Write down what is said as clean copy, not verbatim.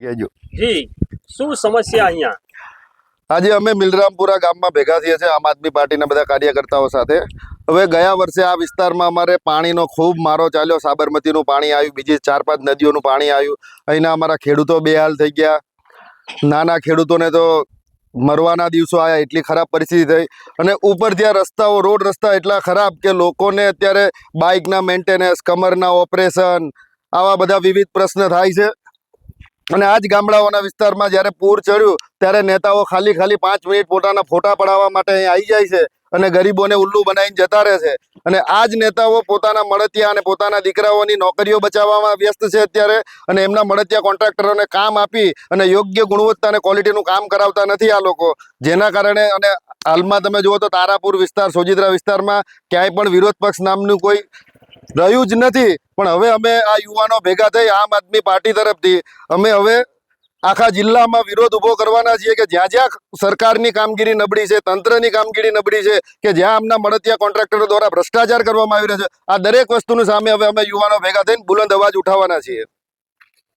કહેજો જી શું સમસ્યા અહીંયા? આજે અમે મિલરામપુરા ગામમાં ભેગા થઈએ છીએ આમ આદમી પાર્ટીના બધા કાર્યકર્તાઓ સાથે. હવે ગયા વર્ષે આ વિસ્તારમાં અમારે પાણીનો ખૂબ મારો ચાલ્યો. સાબરમતીનું પાણી આવ્યું, બીજી 4-5 નદીઓનું પાણી આવ્યું. અહીંના અમારા ખેડૂતો બેહાલ થઈ ગયા. નાના ખેડૂતોને તો મરવાના દિવસો આવ્યા, એટલી ખરાબ પરિસ્થિતિ થઈ. અને ઉપર ત્યાં રસ્તાઓ, રોડ રસ્તા એટલા ખરાબ કે લોકોને અત્યારે બાઇકના મેન્ટેનન્સ, કમરના ઓપરેશન, આવા બધા વિવિધ પ્રશ્ન થાય છે. અને આ જ ગામડાઓના વિસ્તારમાં જ્યારે પૂર ચડ્યું ત્યારે નેતાઓ ખાલી 5 મિનિટ પોતાના ફોટા પડાવવા માટે અહીં આવી જાય છે અને ગરીબોને ઉલ્લુ બનાવીને જતા રહે છે. અને આ જ નેતાઓ પોતાના મળતિયા અને પોતાના દીકરાઓની નોકરીઓ બચાવવામાં વ્યસ્ત છે અત્યારે. અને એમના મળતિયા કોન્ટ્રાક્ટરોને કામ આપી અને યોગ્ય ગુણવત્તા અને ક્વોલિટીનું કામ કરાવતા નથી આ લોકો. જેના કારણે અને હાલમાં તમે જુઓ તો તારાપુર વિસ્તાર, સોજિત્રા વિસ્તારમાં ક્યાંય પણ વિરોધ પક્ષ નામનું કોઈ રહ્યું જ નથી. પણ હવે અમે આ યુવાનો ભેગા થઈ આમ આદમી પાર્ટી તરફથી અમે હવે આખા જિલ્લામાં વિરોધ ઊભો કરવાના છીએ કે જ્યાં જ્યાં સરકારની કામગીરી નબળી છે, તંત્રની કામગીરી નબળી છે, કે જ્યાં આમના મળતિયા કોન્ટ્રાક્ટરો દ્વારા ભ્રષ્ટાચાર કરવામાં આવી રહ્યો છે, આ દરેક વસ્તુની સામે હવે અમે યુવાનો ભેગા થઈને બુલંદ અવાજ ઉઠાવવાના છીએ.